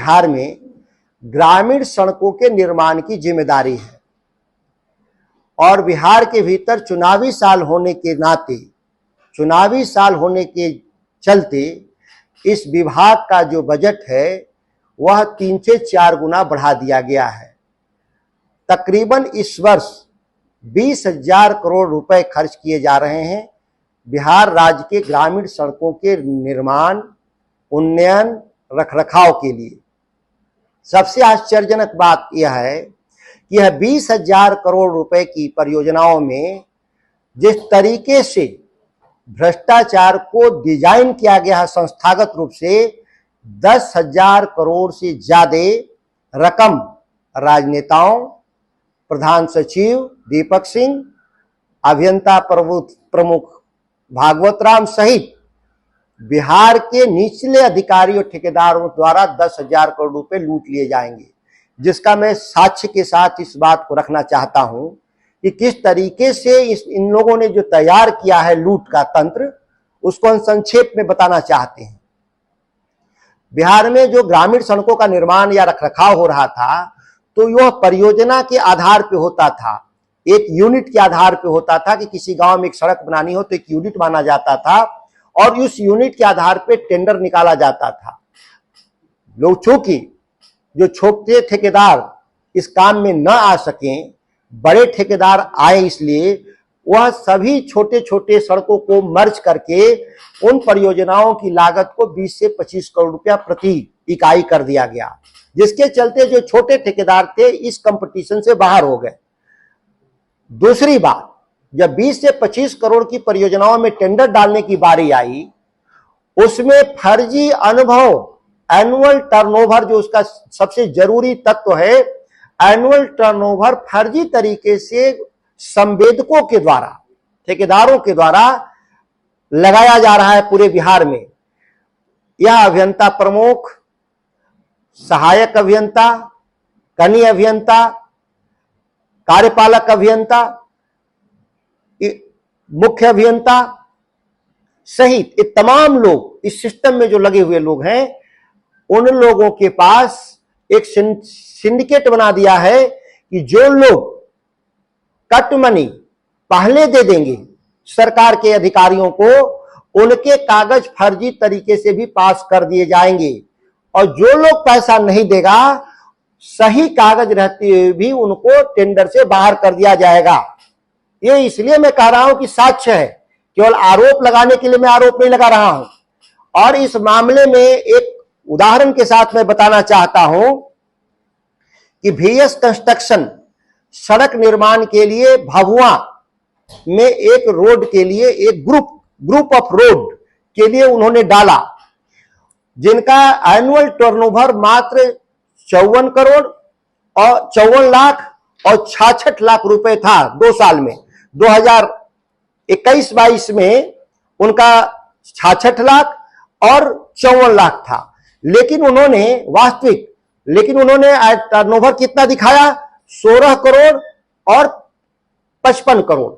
बिहार में ग्रामीण सड़कों के निर्माण की जिम्मेदारी है और बिहार के भीतर चुनावी साल होने के नाते, चुनावी साल होने के चलते इस विभाग का जो बजट है वह 3 से 4 गुना बढ़ा दिया गया है। तकरीबन इस वर्ष 20,000 करोड़ रुपए खर्च किए जा रहे हैं बिहार राज्य के ग्रामीण सड़कों के निर्माण, उन्नयन, रखरखाव के लिए। सबसे आश्चर्यजनक बात यह है कि यह 20,000 करोड़ रुपए की परियोजनाओं में जिस तरीके से भ्रष्टाचार को डिजाइन किया गया है संस्थागत रूप से, 10,000 करोड़ से ज्यादा रकम राजनेताओं, प्रधान सचिव दीपक सिंह, अभियंता प्रमुख भागवत राम सहित बिहार के निचले अधिकारियों ठेकेदारों द्वारा 10,000 करोड़ रुपए लूट लिए जाएंगे, जिसका मैं साक्ष्य के साथ इस बात को रखना चाहता हूं कि किस तरीके से इन लोगों ने जो तैयार किया है लूट का तंत्र, उसको हम संक्षेप में बताना चाहते हैं। बिहार में जो ग्रामीण सड़कों का निर्माण या रखरखाव हो रहा था, तो यह परियोजना के आधार पर होता था, एक यूनिट के आधार पर होता था कि किसी गांव में एक सड़क बनानी हो तो एक यूनिट माना जाता था और उस यूनिट के आधार पर टेंडर निकाला जाता था। लोग चूंकि जो छोटे ठेकेदार इस काम में न आ सकें, बड़े ठेकेदार आए, इसलिए वह सभी छोटे छोटे सड़कों को मर्ज करके उन परियोजनाओं की लागत को 20 से 25 करोड़ रुपया प्रति इकाई कर दिया गया, जिसके चलते जो छोटे ठेकेदार थे इस कंपटीशन से बाहर हो गए। दूसरी बात, जब 20 से 25 करोड़ की परियोजनाओं में टेंडर डालने की बारी आई, उसमें फर्जी अनुभव, एनुअल टर्नओवर जो उसका सबसे जरूरी तत्व है, एनुअल टर्नओवर फर्जी तरीके से संवेदकों के द्वारा, ठेकेदारों के द्वारा लगाया जा रहा है पूरे बिहार में। यह अभियंता प्रमुख, सहायक अभियंता, कनीय अभियंता, कार्यपालक अभियंता, मुख्य अभियंता सहित ये तमाम लोग इस सिस्टम में जो लगे हुए लोग हैं, उन लोगों के पास एक सिंडिकेट बना दिया है कि जो लोग कट मनी पहले दे देंगे सरकार के अधिकारियों को, उनके कागज फर्जी तरीके से भी पास कर दिए जाएंगे और जो लोग पैसा नहीं देगा, सही कागज रहते हुए भी उनको टेंडर से बाहर कर दिया जाएगा। ये इसलिए मैं कह रहा हूं कि साक्ष्य है, केवल आरोप लगाने के लिए मैं आरोप नहीं लगा रहा हूं। और इस मामले में एक उदाहरण के साथ मैं बताना चाहता हूं कि VS कंस्ट्रक्शन सड़क निर्माण के लिए भभुआ में एक रोड के लिए एक ग्रुप ऑफ रोड के लिए उन्होंने डाला, जिनका एनुअल टर्नओवर मात्र 54 करोड़ और 54 लाख और 66 लाख रुपए था 2 साल में। 2021-22 में उनका 66 लाख और 54 लाख था, लेकिन उन्होंने टर्नओवर कितना दिखाया? 16 करोड़ और 55 करोड़।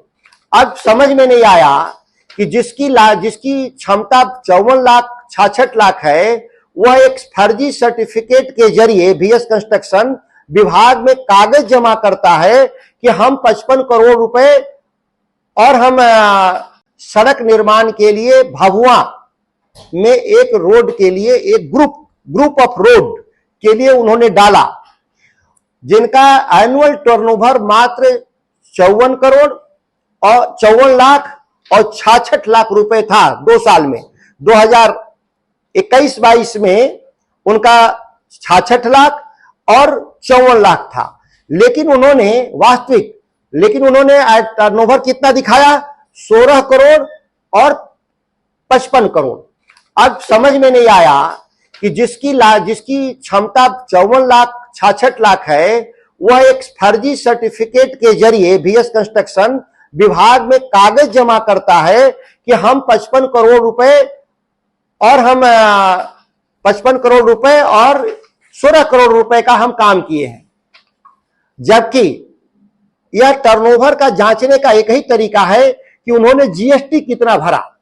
अब समझ में नहीं आया कि जिसकी क्षमता 54 लाख 66 लाख है, वह एक फर्जी सर्टिफिकेट के जरिए VS कंस्ट्रक्शन विभाग में कागज जमा करता है कि हम 55 करोड़ रुपए और हम सड़क निर्माण के लिए भभुआ में एक रोड के लिए एक ग्रुप ऑफ रोड के लिए उन्होंने डाला, जिनका एनुअल टर्नओवर मात्र 54 करोड़ और 54 लाख और 66 लाख रुपए था 2 साल में। 2021-22 में उनका 66 लाख और 54 लाख था, लेकिन उन्होंने टर्नओवर कितना दिखाया? 16 करोड़ और 55 करोड़। अब समझ में नहीं आया कि जिसकी क्षमता 54 लाख 66 लाख है, वह एक फर्जी सर्टिफिकेट के जरिए VS कंस्ट्रक्शन विभाग में कागज जमा करता है कि हम 55 करोड़ रुपए और 16 करोड़ रुपए का हम काम किए हैं, जबकि यह टर्नओवर का जांचने का एक ही तरीका है कि उन्होंने GST कितना भरा।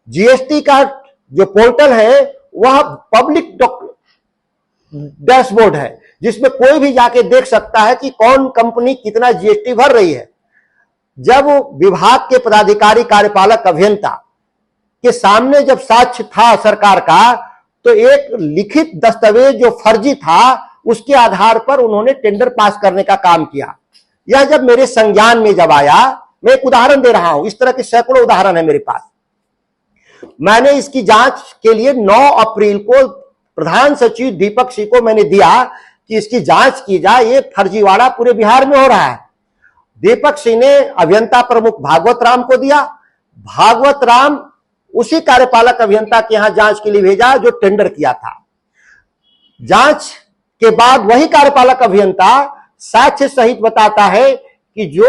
GST का जो पोर्टल है वह डैशबोर्ड है जिसमें कोई भी जाके देख सकता है कि कौन कंपनी कितना जीएसटी भर रही है। जब विभाग के पदाधिकारी कार्यपालक अभियंता के सामने जब साक्ष्य था सरकार का, तो एक लिखित दस्तावेज जो फर्जी था उसके आधार पर उन्होंने टेंडर पास करने का काम किया। यह जब मेरे संज्ञान में जब आया, मैं एक उदाहरण दे रहा हूं, इस तरह के सैकड़ों उदाहरण है मेरे पास। मैंने इसकी जांच के लिए 9 अप्रैल को प्रधान सचिव दीपक सिंह को मैंने दिया कि इसकी जांच की जाए, ये फर्जीवाड़ा पूरे बिहार में हो रहा है। दीपक सिंह ने अभियंता प्रमुख भागवत राम को दिया। भागवत राम उसी कार्यपालक अभियंता के यहां जांच के लिए भेजा जो टेंडर किया था। जांच के बाद वही कार्यपालक अभियंता साक्ष्य सहित बताता है कि जो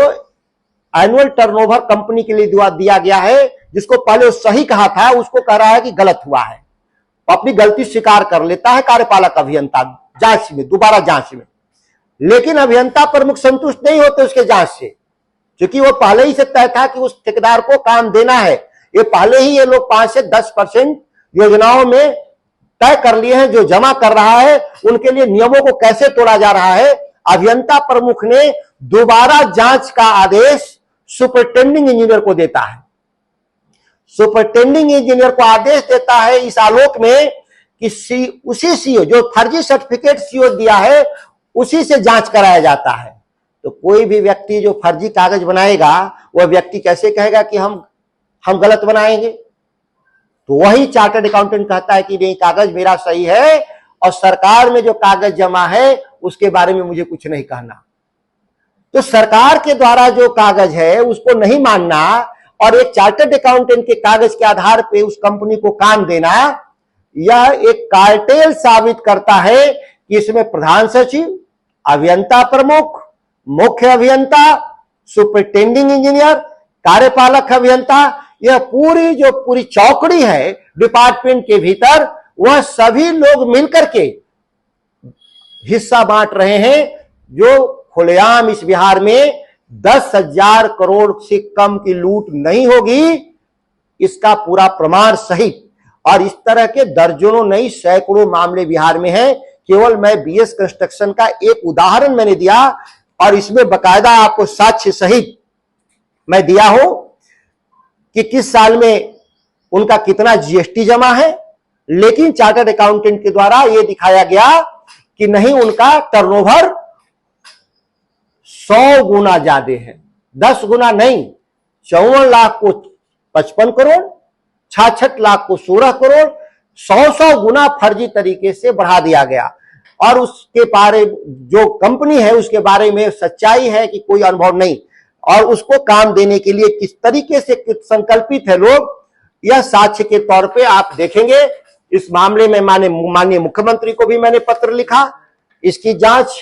एनुअल टर्नओवर कंपनी के लिए दिया गया है, जिसको पहले सही कहा था, उसको कह रहा है कि गलत हुआ है। अपनी गलती स्वीकार कर लेता है कार्यपालक अभियंता जांच में, दोबारा जांच में। लेकिन अभियंता प्रमुख संतुष्ट नहीं होते उसके जांच से, क्योंकि वो पहले ही से तय था कि उस ठेकेदार को काम देना है। ये पहले ही ये लोग 5 से 10% योजनाओं में तय कर लिए हैं। जो जमा कर रहा है उनके लिए नियमों को कैसे तोड़ा जा रहा है। अभियंता प्रमुख ने दोबारा जांच का आदेश सुपरिटेंडिंग इंजीनियर को देता है। सुपरिटेंडिंग इंजीनियर को आदेश देता है इस आलोक में कि उसी सीओ जो फर्जी सर्टिफिकेट सीओ दिया है उसी से जांच कराया जाता है। तो कोई भी व्यक्ति जो फर्जी कागज बनाएगा, वह व्यक्ति कैसे कहेगा कि हम गलत बनाएंगे। तो वही चार्टर्ड अकाउंटेंट कहता है कि नहीं, कागज मेरा सही है और सरकार में जो कागज जमा है उसके बारे में मुझे कुछ नहीं कहना। तो सरकार के द्वारा जो कागज है उसको नहीं मानना और एक चार्टर्ड अकाउंटेंट के कागज के आधार पे उस कंपनी को काम देना, यह एक कार्टेल साबित करता है कि इसमें प्रधान सचिव, अभियंता प्रमुख, मुख्य अभियंता, सुपरिटेंडिंग इंजीनियर, कार्यपालक अभियंता, यह पूरी चौकड़ी है डिपार्टमेंट के भीतर, वह सभी लोग मिलकर के हिस्सा बांट रहे हैं। जो खुलेआम इस बिहार में 10,000 करोड़ से कम की लूट नहीं होगी, इसका पूरा प्रमाण सहित। और इस तरह के दर्जनों नहीं सैकड़ों मामले बिहार में हैं। केवल मैं बीएस कंस्ट्रक्शन का एक उदाहरण मैंने दिया और इसमें बकायदा आपको साक्ष्य सहित मैं दिया हूं कि किस साल में उनका कितना जीएसटी जमा है। लेकिन चार्टर्ड अकाउंटेंट के द्वारा यह दिखाया गया कि नहीं, उनका टर्नओवर 100 गुना ज्यादा है, 10 गुना नहीं। 54 लाख को 55 करोड़, 66 लाख को 16 करोड़, 100 गुना फर्जी तरीके से बढ़ा दिया गया। और उसके बारे जो कंपनी है उसके बारे में सच्चाई है कि कोई अनुभव नहीं, और उसको काम देने के लिए किस तरीके से संकल्पित है लोग, यह साक्ष्य के तौर पे आप देखेंगे। इस मामले में माननीय मुख्यमंत्री को भी मैंने पत्र लिखा। इसकी जांच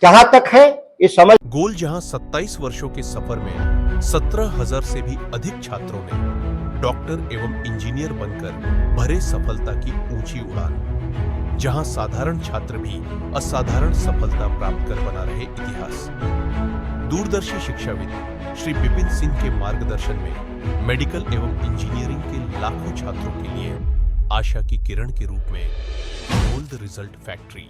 कहां तक है ये समझ। गोल जहां 27 वर्षों के सफर में 17,000 से भी अधिक छात्रों ने डॉक्टर एवं इंजीनियर बनकर भरे सफलता की ऊंची उड़ान, जहां साधारण छात्र भी असाधारण सफलता प्राप्त कर बना रहे इतिहास। दूरदर्शी शिक्षाविद श्री विपिन सिंह के मार्गदर्शन में मेडिकल एवं इंजीनियरिंग के लाखों छात्रों के लिए आशा की किरण के रूप में गोल्ड रिजल्ट फैक्ट्री